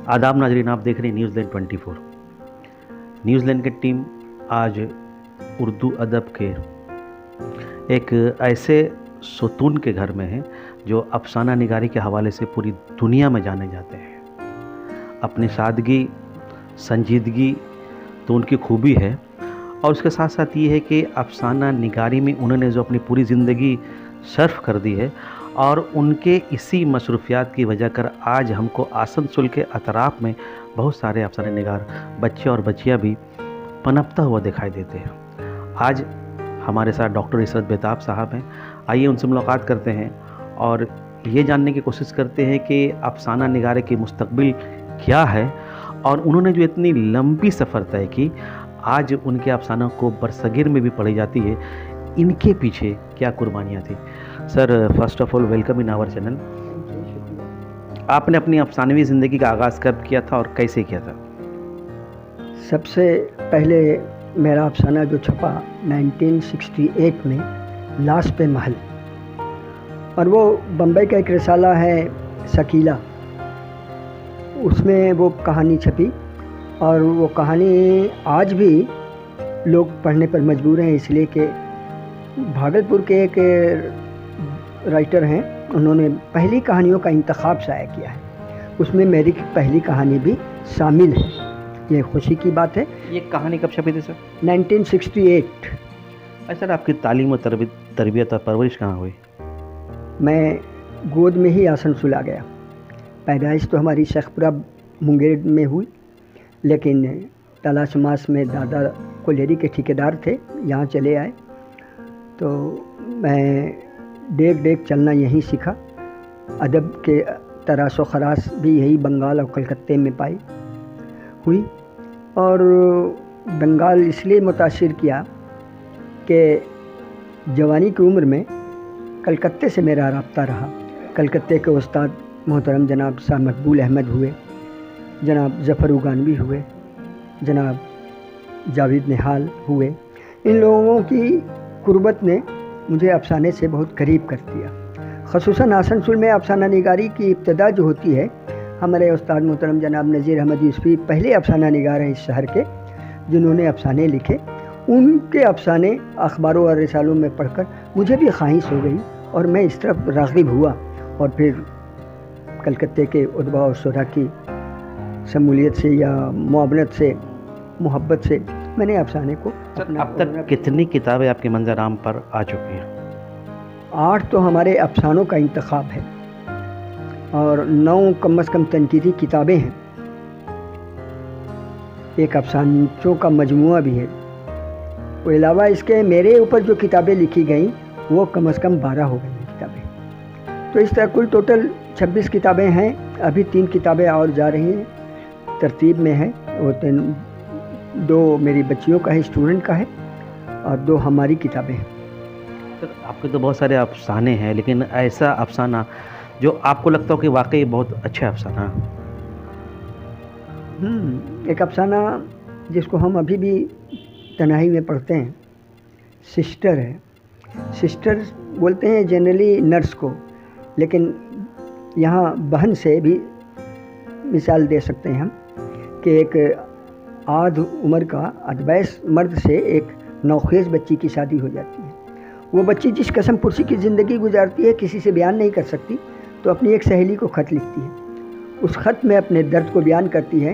आदाब नाजरीन, आप देख रहे हैं न्यूज़लैंड 24। न्यूज़लैंड की टीम आज उर्दू अदब के एक ऐसे सुतून के घर में है जो अफसाना निगारी के हवाले से पूरी दुनिया में जाने जाते हैं। अपनी सादगी, संजीदगी तो उनकी खूबी है, और उसके साथ साथ ये है कि अफसाना निगारी में उन्होंने जो अपनी पूरी ज़िंदगी सर्फ कर दी है, और उनके इसी मसरूफियात की वजह कर आज हमको आसनसोल के अतराफ़ में बहुत सारे अफसाना निगार बच्चे और बच्चियाँ भी पनपता हुआ दिखाई देते हैं। आज हमारे साथ डॉक्टर इशरत बेताब साहब हैं। आइए उनसे मुलाकात करते हैं और ये जानने की कोशिश करते हैं कि अफसाना निगारे की मुस्तकबिल क्या है, और उन्होंने जो इतनी लंबी सफ़र तय की, आज उनके अफसानों को बरसगीर में भी पढ़ी जाती है, इनके पीछे क्या कुर्बानियाँ थी। Sir, first of all welcome in our channel. आपने अपनी अफसानवी ज़िंदगी का आगाज़ कब किया था और कैसे किया था? सबसे पहले मेरा अफसाना जो छपा 1968 में, लाश पे महल, और वो बम्बई का एक रिसाला है शकीला, उसमें वो कहानी छपी। और वो कहानी आज भी लोग पढ़ने पर मजबूर हैं, इसलिए कि भागलपुर के एक राइटर हैं, उन्होंने पहली कहानियों का इंतखाब शाया किया है, उसमें मेरी पहली कहानी भी शामिल है। ये खुशी की बात है। ये कहानी कब छपी थी सर? 1968। सर, आपकी तालीम और तरबियत और परवरिश कहाँ हुई? मैं गोद में ही आसनसोल आ गया। पैदाइश तो हमारी शेखपुरा मुंगेर में हुई, लेकिन तलाश मास में दादा कोलेरी के ठेकेदार थे, यहाँ चले आए, तो मैं डेग डेग चलना यहीं सीखा। अदब के तराश व खराश भी यही बंगाल और कलकत्ते में पाई हुई, और बंगाल इसलिए मुतासिर किया कि जवानी की उम्र में कलकत्ते से मेरा राब्ता रहा। कलकत्ते के उस्ताद मोहतरम जनाब शाह मकबूल अहमद हुए, जनाब ज़फ़र उगानवी हुए, जनाब जावेद निहाल हुए। इन लोगों की कुर्बत ने मुझे अफसाने से बहुत करीब कर दिया। ख़ुसूसन आसनसोल में अफसाना निगारी की इब्तदा जो होती है, हमारे उस्ताद मोहतरम जनाब नज़ीर अहमद यूसुफ़ी पहले अफसाना निगार हैं इस शहर के, जिन्होंने अफसाने लिखे। उनके अफसाने अखबारों और रिसालों में पढ़कर मुझे भी ख्वाहिश हो गई, और मैं इस तरफ राग़िब हुआ, और फिर कलकत्ते के उदबा और शुरा की शमूलियत से या मुआवनत से, मोहब्बत से मैंने अफसाने को अपना। अब तक कितनी किताबें आपके मंजराम पर आ चुकी हैं? 8 तो हमारे अफसानों का इंतखाब है, और 9 कम से कम तनकीदी किताबें हैं। एक अफसानों का मजमुआ भी है। वो अलावा इसके मेरे ऊपर जो किताबें लिखी गई वो कम से कम 12 हो गई हैं किताबें। तो इस तरह कुल टोटल 26 किताबें हैं। अभी 3 किताबें और जा रही हैं, तरतीब में है। वो 2 मेरी बच्चियों का है, स्टूडेंट का है, और 2 हमारी किताबें हैं। सर, आपके तो बहुत सारे अफसाने हैं, लेकिन ऐसा अफसाना जो आपको लगता हो कि वाकई बहुत अच्छा अफसाना? एक अफसाना जिसको हम अभी भी तन्हाई में पढ़ते हैं, सिस्टर है। सिस्टर बोलते हैं जनरली नर्स को, लेकिन यहाँ बहन से भी मिसाल दे सकते हैं हम, कि एक आध उम्र का अदबैस मर्द से एक नौखेज़ बच्ची की शादी हो जाती है। वो बच्ची जिस कसम पुरसी की ज़िंदगी गुजारती है, किसी से बयान नहीं कर सकती, तो अपनी एक सहेली को ख़त लिखती है। उस ख़त में अपने दर्द को बयान करती है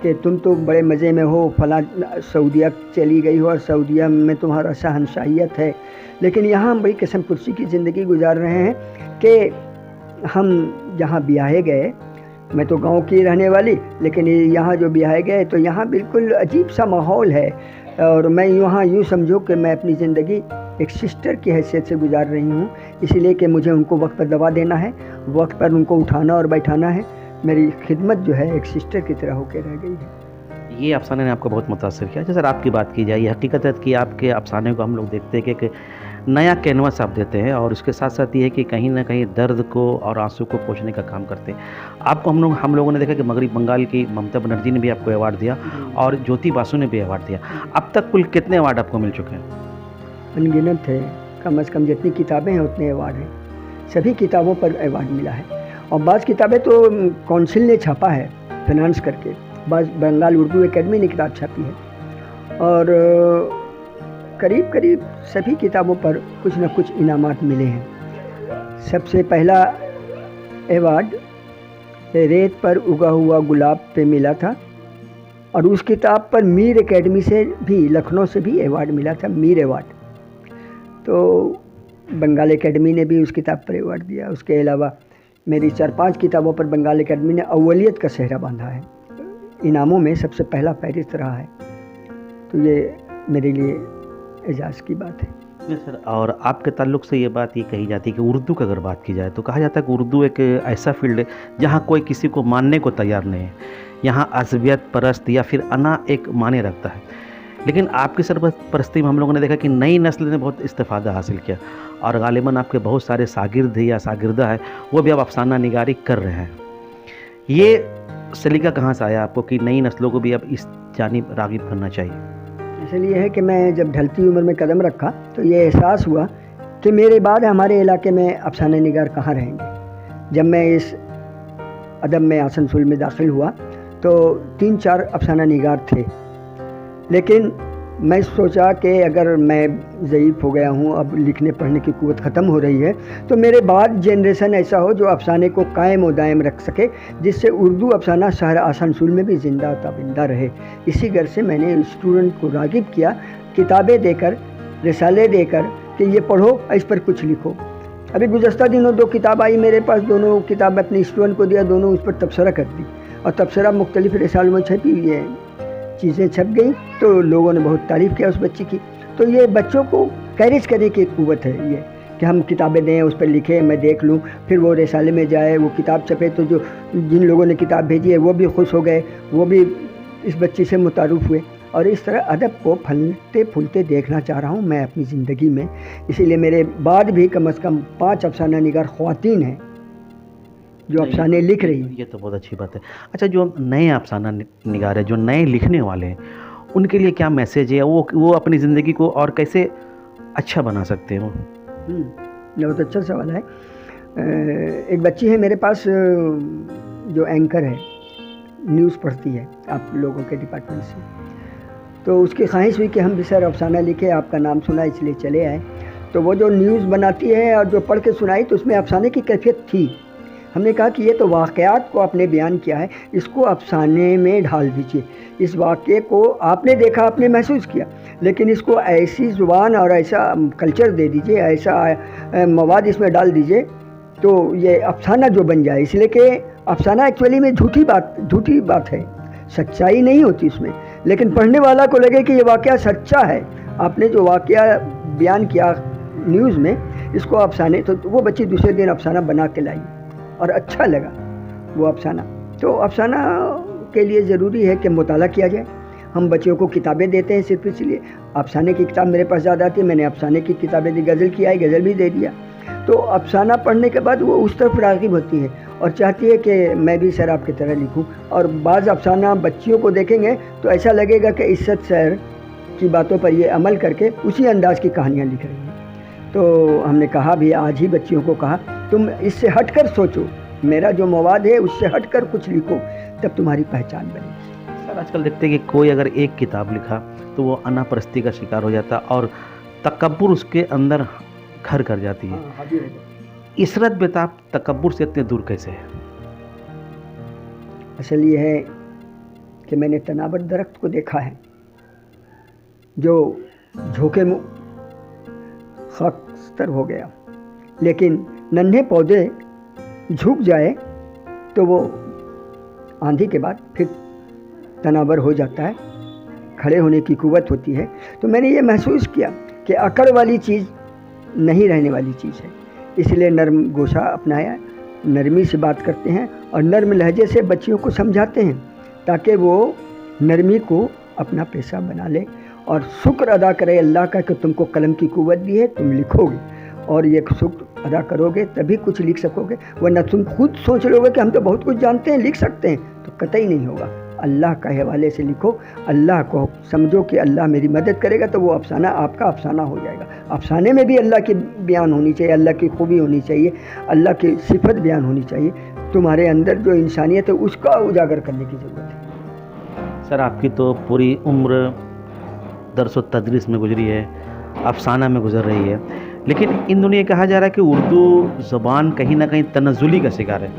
कि तुम तो बड़े मज़े में हो, फलां सऊदिया चली गई हो और सऊदिया में तुम्हारा शहंशाहियत है, लेकिन यहाँ हम बड़ी कसम पुरसी की ज़िंदगी गुजार रहे हैं कि हम जहाँ ब्याहे गए, मैं तो गांव की रहने वाली, लेकिन यहाँ जो ब्याहे गए तो यहाँ बिल्कुल अजीब सा माहौल है, और मैं यहाँ यूँ समझो कि मैं अपनी ज़िंदगी एक सिस्टर की हैसियत से गुजार रही हूँ, इसीलिए कि मुझे उनको वक्त पर दवा देना है, वक्त पर उनको उठाना और बैठाना है। मेरी खिदमत जो है एक सिस्टर की तरह होकर रह गई है। یہ افسانے نے آپ کو بہت متاثر کیا؟ اچھا سر، آپ کی بات کی جائے، یہ حقیقت ہے کہ آپ کے افسانے کو ہم لوگ دیکھتے ہیں کہ ایک نیا کینوس آپ دیتے ہیں، اور اس کے ساتھ ساتھ یہ ہے کہ کہیں نہ کہیں درد کو اور آنسو کو پوچھنے کا کام کرتے ہیں. آپ کو ہم لوگوں نے دیکھا کہ مغرب بنگال کی ممتا بنرجی نے بھی آپ کو ایوارڈ دیا اور جوتی باسو نے بھی ایوارڈ دیا. اب تک کل کتنے ایوارڈ آپ کو مل چکے ہیں؟ ان گنت ہے، کم از کم جتنی کتابیں ہیں اتنے ایوارڈ ہیں. سبھی کتابوں پر ایوارڈ ملا ہے، اور بعض کتابیں تو کونسل نے چھاپا ہے فنانس کر کے، بعض بنگال اردو اکیڈمی نے کتاب چھاپی ہے، اور قریب قریب سبھی کتابوں پر کچھ نہ کچھ انعامات ملے ہیں. سب سے پہلا ایوارڈ ریت پر اگا ہوا گلاب پہ ملا تھا، اور اس کتاب پر میر اکیڈمی سے بھی، لکھنؤ سے بھی ایوارڈ ملا تھا، میر ایوارڈ. تو بنگال اکیڈمی نے بھی اس کتاب پر ایوارڈ دیا. اس کے علاوہ میری 4-5 کتابوں پر بنگال اکیڈمی نے اولیت کا صحرا باندھا ہے. انعاموں میں سب سے پہلا فہرست رہا ہے، تو یہ میرے لیے اعزاز کی بات ہے. سر، اور آپ کے تعلق سے یہ بات یہ کہی جاتی ہے کہ اردو کی اگر بات کی جائے تو کہا جاتا ہے کہ اردو ایک ایسا فیلڈ ہے جہاں کوئی کسی کو ماننے کو تیار نہیں ہے. یہاں عصبیت پرست یا پھر انا ایک معنی رکھتا ہے. لیکن آپ کی سرپرستی میں ہم لوگوں نے دیکھا کہ نئی نسل نے بہت استفادہ حاصل کیا، اور غالباً آپ کے بہت سارے شاگرد یا شاگردہ ہیں، وہ بھی اب افسانہ نگاری کر رہے ہیں. یہ سلیقہ کہاں سے آیا آپ کو کہ نئی نسلوں کو بھی اب اس جانب راغب کرنا چاہیے؟ اصل یہ ہے کہ میں جب ڈھلتی عمر میں قدم رکھا تو یہ احساس ہوا کہ میرے بعد ہمارے علاقے میں افسانہ نگار کہاں رہیں گے. جب میں اس ادب میں آسنسول میں داخل ہوا تو 3-4 افسانہ نگار تھے، لیکن میں سوچا کہ اگر میں ضعیف ہو گیا ہوں، اب لکھنے پڑھنے کی قوت ختم ہو رہی ہے، تو میرے بعد جنریشن ایسا ہو جو افسانے کو قائم و دائم رکھ سکے، جس سے اردو افسانہ شہر آسنسول میں بھی زندہ و تابندہ رہے. اسی غرض سے میں نے اسٹوڈنٹ کو راغب کیا، کتابیں دے کر، رسالے دے کر کہ یہ پڑھو، اس پر کچھ لکھو. ابھی گزشتہ دنوں 2 کتاب آئی میرے پاس، دونوں کتاب اپنے اسٹوڈنٹ کو دیا، دونوں اس پر تبصرہ کر دی، اور تبصرہ مختلف رسالوں میں چھپی ہوئی ہے، چیزیں چھپ گئیں تو لوگوں نے بہت تعریف کیا اس بچی کی. تو یہ بچوں کو کیریج کرنے کی قوت ہے، یہ کہ ہم کتابیں دیں، اس پر لکھیں، میں دیکھ لوں، پھر وہ رسالے میں جائے، وہ کتاب چھپے، تو جو جن لوگوں نے کتاب بھیجی ہے وہ بھی خوش ہو گئے، وہ بھی اس بچی سے متعارف ہوئے. اور اس طرح ادب کو پھلتے پھولتے دیکھنا چاہ رہا ہوں میں اپنی زندگی میں. اسی لیے میرے بعد بھی کم از کم 5 افسانہ نگار خواتین ہیں جو افسانے لکھ رہی ہیں. یہ تو بہت اچھی بات ہے. اچھا، جو نئے افسانہ نگار ہیں، جو نئے لکھنے والے ہیں، ان کے لیے کیا میسیج ہے؟ وہ اپنی زندگی کو اور کیسے اچھا بنا سکتے ہیں؟ بہت اچھا سوال ہے. ایک بچی ہے میرے پاس جو اینکر ہے، نیوز پڑھتی ہے آپ لوگوں کے ڈپارٹمنٹ سے. تو اس کی خواہش ہوئی کہ ہم بھی سر افسانہ لکھے، آپ کا نام سنا اس لیے چلے آئے. تو وہ جو نیوز بناتی ہے اور جو پڑھ کے سنائی تو اس میں افسانے کی کیفیت تھی. ہم نے کہا کہ یہ تو واقعات کو آپ نے بیان کیا ہے، اس کو افسانے میں ڈھال دیجئے. اس واقعے کو آپ نے دیکھا، آپ نے محسوس کیا، لیکن اس کو ایسی زبان اور ایسا کلچر دے دیجئے، ایسا مواد اس میں ڈال دیجئے تو یہ افسانہ جو بن جائے. اس لیے کہ افسانہ ایکچولی میں جھوٹی بات ہے، سچائی نہیں ہوتی اس میں، لیکن پڑھنے والا کو لگے کہ یہ واقعہ سچا ہے. آپ نے جو واقعہ بیان کیا نیوز میں، اس کو افسانے، تو وہ بچی دوسرے دن افسانہ بنا کے لائی اور اچھا لگا وہ افسانہ. تو افسانہ کے لیے ضروری ہے کہ مطالعہ کیا جائے. ہم بچوں کو کتابیں دیتے ہیں صرف اس لیے. افسانے کی کتاب میرے پاس زیادہ آتی ہے، میں نے افسانے کی کتابیں دی، غزل کی آئی، غزل بھی دے دیا. تو افسانہ پڑھنے کے بعد وہ اس طرف راغب ہوتی ہے اور چاہتی ہے کہ میں بھی سر آپ کی طرح لکھوں. اور بعض افسانہ بچیوں کو دیکھیں گے تو ایسا لگے گا کہ عزت سر کی باتوں پر یہ عمل کر کے اسی انداز کی کہانیاں لکھ رہی ہیں. تو ہم نے کہا بھی، آج ہی بچیوں کو کہا تم اس سے ہٹ کر سوچو، میرا جو مواد ہے اس سے ہٹ کر کچھ لکھو، تب تمہاری پہچان بنے گی. سر، آج کل دیکھتے ہیں کہ کوئی اگر ایک کتاب لکھا تو وہ انا پرستی کا شکار ہو جاتا اور تکبر اس کے اندر گھر کر جاتی ہے. عشرت بتاب تکبر سے اتنے دور کیسے ہے؟ اصل یہ ہے کہ میں نے تناور درخت کو دیکھا ہے جو جھوکے میں خاکستر ہو گیا، لیکن ننھے پودے جھک جائے تو وہ آندھی کے بعد پھر تناور ہو جاتا ہے، کھڑے ہونے کی قوت ہوتی ہے. تو میں نے یہ محسوس کیا کہ اکڑ والی چیز نہیں رہنے والی چیز ہے. اس لیے نرم گوشہ اپنایا، نرمی سے بات کرتے ہیں اور نرم لہجے سے بچیوں کو سمجھاتے ہیں تاکہ وہ नरमी को अपना पेशा बना ले और शुक्र अदा करे अल्लाह का कि तुमको कलम की कुव्वत दी है, तुम लिखोगे और ये शुक्र अदा करोगे तभी कुछ लिख सकोगे, वरना तुम खुद सोच लोगे कि हम तो बहुत कुछ जानते हैं, लिख सकते हैं, तो कतई नहीं होगा। अल्लाह के हवाले से लिखो, अल्लाह को समझो कि अल्लाह मेरी मदद करेगा तो वो अफसाना आपका अफसाना हो जाएगा। अफसाने में भी अल्लाह की बयान होनी चाहिए, अल्लाह की खूबी होनी चाहिए, अल्लाह की सिफत बयान होनी चाहिए। तुम्हारे अंदर जो इंसानियत है उसका उजागर करने की ज़रूरत है। सर आपकी तो पूरी उम्र दर्स व तदरीस में गुजरी है, अफसाना में गुजर रही है, लेकिन इन दिनों ये कहा जा रहा है कि उर्दू ज़बान कहीं ना कहीं तनज़ुली का शिकार है।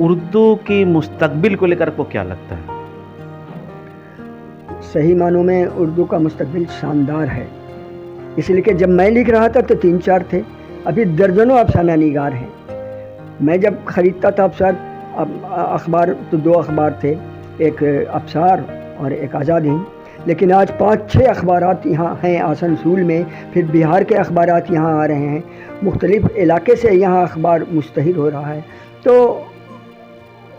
उर्दू की मुस्तकबिल को लेकर आपको क्या लगता है? सही मानों में उर्दू का मुस्तकबिल शानदार है, इसलिए कि जब मैं लिख रहा था तो 3-4 थे, अभी दर्जनों अफसाना निगार हैं। मैं जब ख़रीदता था अखबार तो 2 अखबार थे, एक अब्सार और एक आज़ाद हिंद, लेकिन आज 5-6 अखबारात यहाँ हैं आसनसोल में, फिर बिहार के अखबारात यहाँ आ रहे हैं, मुख्तलिफ़ इलाके से यहाँ अखबार मुस्तहिर हो रहा है। तो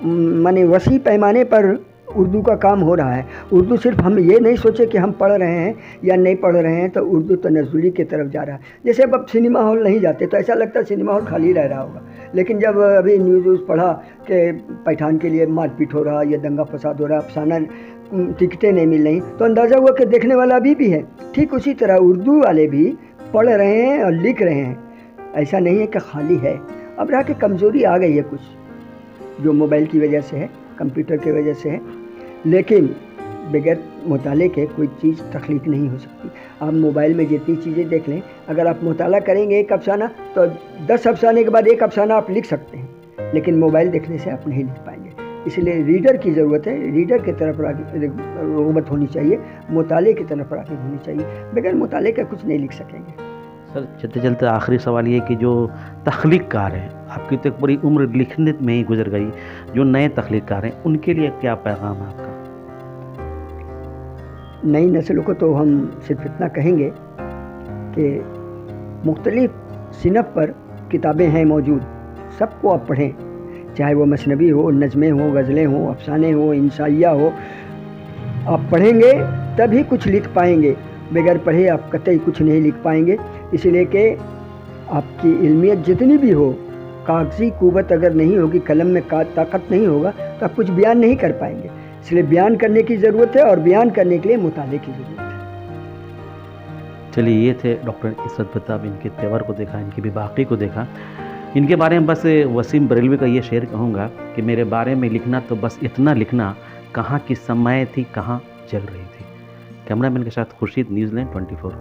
माने वसी पैमाने पर उर्दू का काम हो रहा है। उर्दू सिर्फ हम ये नहीं सोचे कि हम पढ़ रहे हैं या नहीं पढ़ रहे हैं, तो उर्दू तनज़्ज़ुली की तरफ जा रहा है। जैसे अब सिनेमा हॉल नहीं जाते तो ऐसा लगता है सिनेमा हॉल खाली रह रहा होगा, लेकिन जब अभी न्यूज़ पढ़ा कि पठान के लिए मारपीट हो रहा या दंगा फसाद हो रहा, अफसाना टिकटें नहीं मिल रही, तो अंदाज़ा हुआ कि देखने वाला अभी भी है। ठीक उसी तरह उर्दू वाले भी पढ़ रहे हैं और लिख रहे हैं, ऐसा नहीं है कि खाली है। अब रहा कि कमज़ोरी आ गई है कुछ, जो मोबाइल की वजह से है, कंप्यूटर की वजह से है, लेकिन बगैर मुताले के कोई चीज़ तख्लीक नहीं हो सकती। आप मोबाइल में जितनी चीज़ें देख लें, अगर आप मुताला करेंगे एक अफसाना तो 10 अफसाने के बाद एक अफसाना आप लिख सकते हैं, लेकिन मोबाइल देखने से आप नहीं लिख पाएंगे। इसलिए रीडर की ज़रूरत है, रीडर की तरफ रग़बत होनी चाहिए, मुताले की तरफ राग़िब होनी चाहिए। बगैर मुताले के कुछ नहीं लिख सकेंगे। सर चलते चलते आखिरी सवाल ये कि जो तख्लीक़कार हैं, आपकी तो एक पूरी उम्र लिखने में ही गुजर गई, जो नए तख्लीक़कार हैं उनके लिए क्या पैगाम है आपका? नई नस्लों को तो हम सिर्फ इतना कहेंगे कि मुख्तलिफ़ सिनफ़ पर किताबें हैं मौजूद, सबको आप पढ़ें, चाहे वो मसनवी हो, नज़में हो, गज़लें हो, अफसाने हो, इंसाइया हो। आप पढ़ेंगे तभी कुछ लिख पाएंगे, बगैर पढ़े आप कतई कुछ नहीं लिख पाएंगे। इसलिए कि आपकी इल्मियत जितनी भी हो, कागज़ी क़ुव्वत अगर नहीं होगी, कलम में ताकत नहीं होगा, तो आप कुछ बयान नहीं कर पाएंगे। इसलिए बयान करने की ज़रूरत है और बयान करने के लिए मुताले की ज़रूरत है। चलिए, ये थे डॉक्टर इसरत भत्ता। अब इनके तेवर को देखा, इनकी बेबाकी को देखा। इनके बारे में बस वसीम बरेलवी का ये शेर कहूँगा कि मेरे बारे में लिखना तो बस इतना लिखना, कहाँ की समय थी, कहाँ चल रही थी। कैमरामैन के साथ खुर्शीद, न्यूज़लैंड 24।